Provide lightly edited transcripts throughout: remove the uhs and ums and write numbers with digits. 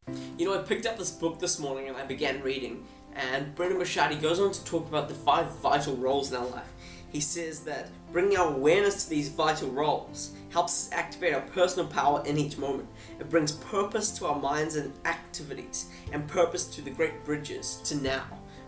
You know, I picked up this book this morning and I began reading, and Brendan Mashadi goes on to talk about the 5 vital roles in our life. He says that bringing our awareness to these vital roles helps us activate our personal power in each moment. It brings purpose to our minds and activities, and purpose to the great bridges to now,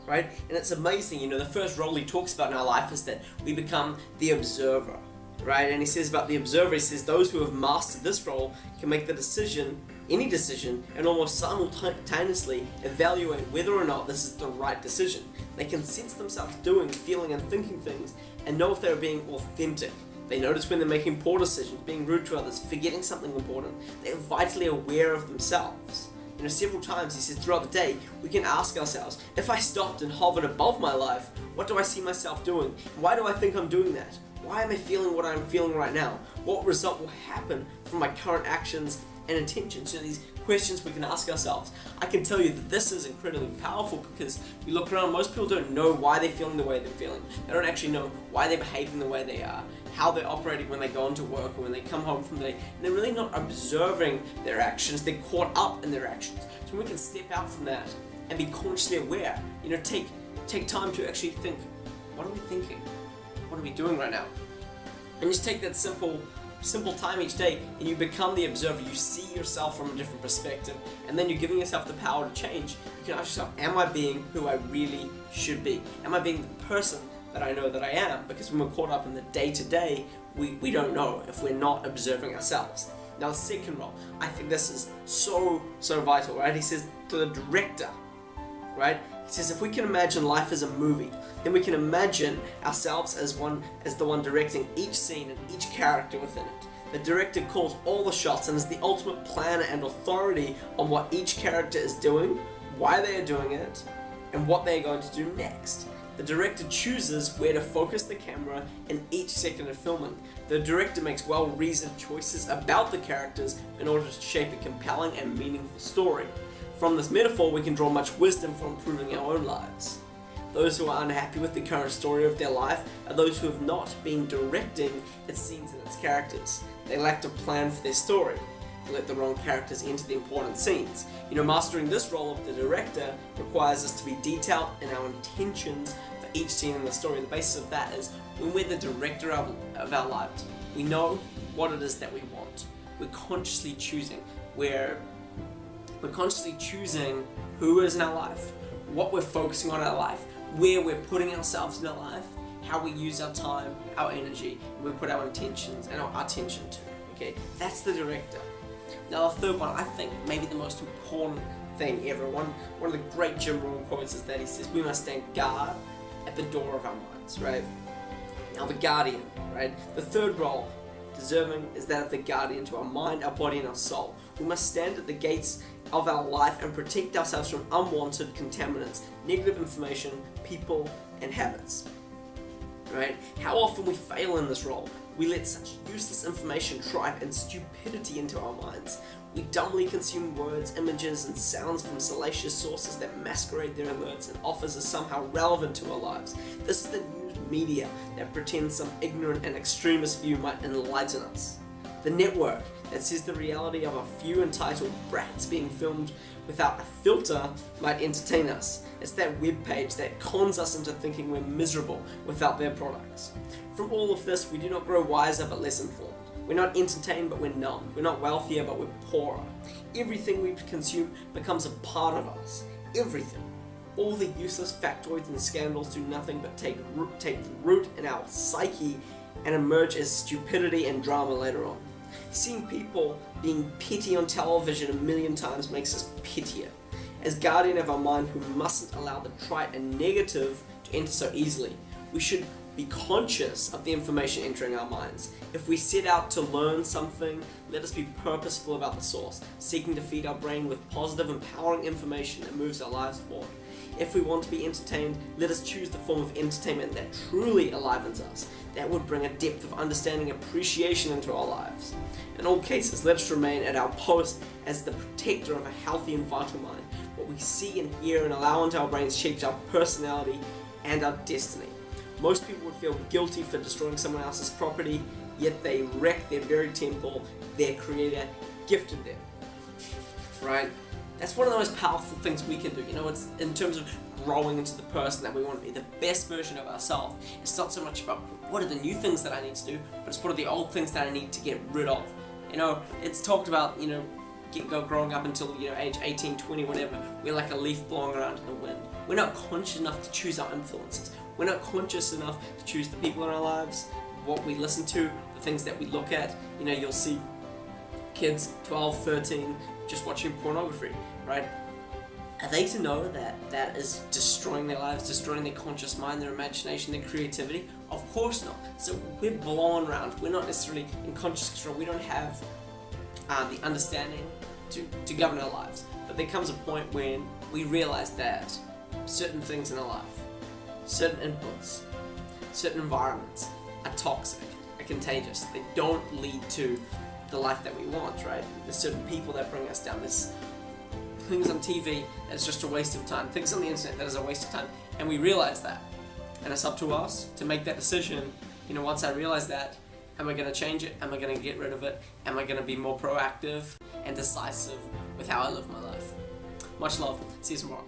right? And it's amazing, you know, the first role he talks about in our life is that we become the observer, right? And he says about the observer, he says those who have mastered this role can make the decision, any decision, and almost simultaneously evaluate whether or not this is the right decision. They can sense themselves doing, feeling, and thinking things, and know if they're being authentic. They notice when they're making poor decisions, being rude to others, forgetting something important. They're vitally aware of themselves. You know, several times he says throughout the day, we can ask ourselves, if I stopped and hovered above my life, what do I see myself doing? Why do I think I'm doing that? Why am I feeling what I'm feeling right now? What result will happen from my current actions and intentions? So these questions we can ask ourselves. I can tell you that this is incredibly powerful because we look around, most people don't know why they're feeling the way they're feeling. They don't actually know why they're behaving the way they are, how they're operating when they go into work or when they come home from the day. And they're really not observing their actions, they're caught up in their actions. So we can step out from that and be consciously aware. You know, take time to actually think, what are we thinking? What are we doing right now? And just take that simple time each day and you become the observer. You see yourself from a different perspective, and then you're giving yourself the power to change. You can ask yourself, am I being who I really should be? Am I being the person that I know that I am? Because when we're caught up in the day-to-day, we don't know if we're not observing ourselves. Now the second role, I think this is so vital, right? He says to the director, right? He says if we can imagine life as a movie, then we can imagine ourselves as the one directing each scene and each character within it. The director calls all the shots and is the ultimate planner and authority on what each character is doing, why they are doing it, and what they are going to do next. The director chooses where to focus the camera in each second of filming. The director makes well-reasoned choices about the characters in order to shape a compelling and meaningful story. From this metaphor, we can draw much wisdom for improving our own lives. Those who are unhappy with the current story of their life are those who have not been directing its scenes and its characters. They lacked a plan for their story. They let the wrong characters into the important scenes. You know, mastering this role of the director requires us to be detailed in our intentions for each scene in the story. The basis of that is when we're the director of our lives, we know what it is that we want. We're consciously choosing. We're consciously choosing who is in our life, what we're focusing on in our life, where we're putting ourselves in our life, how we use our time, our energy, and we put our intentions and our attention to. Okay, that's the director. Now the third one, I think maybe the most important thing ever, one of the great Jim Rohn quotes is that he says we must stand guard at the door of our minds, right? Now the guardian, right? The third role deserving is that of the guardian to our mind, our body, and our soul. We must stand at the gates of our life and protect ourselves from unwanted contaminants, negative information, people, and habits. Right? How often we fail in this role. We let such useless information, tripe, and stupidity into our minds. We dumbly consume words, images, and sounds from salacious sources that masquerade their alerts and offers as somehow relevant to our lives. This is the news media that pretends some ignorant and extremist view might enlighten us. The network that says the reality of a few entitled brats being filmed without a filter might entertain us. It's that webpage that cons us into thinking we're miserable without their products. From all of this, we do not grow wiser but less informed. We're not entertained but we're numb. We're not wealthier but we're poorer. Everything we consume becomes a part of us. Everything. All the useless factoids and scandals do nothing but take root in our psyche and emerge as stupidity and drama later on. Seeing people being petty on television a million times makes us pettier. As guardian of our mind, we mustn't allow the trite and negative to enter so easily. We should be conscious of the information entering our minds. If we set out to learn something, let us be purposeful about the source, seeking to feed our brain with positive, empowering information that moves our lives forward. If we want to be entertained, let us choose the form of entertainment that truly enlivens us. That would bring a depth of understanding, appreciation into our lives. In all cases, let us remain at our post as the protector of a healthy and vital mind. What we see and hear and allow into our brains shapes our personality and our destiny. Most people would feel guilty for destroying someone else's property, yet they wreck their very temple their creator gifted them. Right? That's one of the most powerful things we can do. You know, it's in terms of growing into the person that we want to be, the best version of ourselves. It's not so much about what are the new things that I need to do, but it's what are the old things that I need to get rid of. You know, it's talked about, you know, growing up until, you know, age 18, 20, whatever. We're like a leaf blowing around in the wind. We're not conscious enough to choose our influences. We're not conscious enough to choose the people in our lives, what we listen to, the things that we look at. You know, you'll see kids 12, 13 just watching pornography, right? Are they to know that that is destroying their lives, destroying their conscious mind, their imagination, their creativity? Of course not. So we're blown around. We're not necessarily in conscious control. We don't have the understanding to govern our lives. But there comes a point when we realize that certain things in our life, certain inputs, certain environments are toxic, are contagious. They don't lead to the life that we want, right? There's certain people that bring us down. There's things on TV that's just a waste of time. Things on the internet that is a waste of time. And we realize that. And it's up to us to make that decision. You know, once I realize that, am I going to change it? Am I going to get rid of it? Am I going to be more proactive and decisive with how I live my life? Much love. See you tomorrow.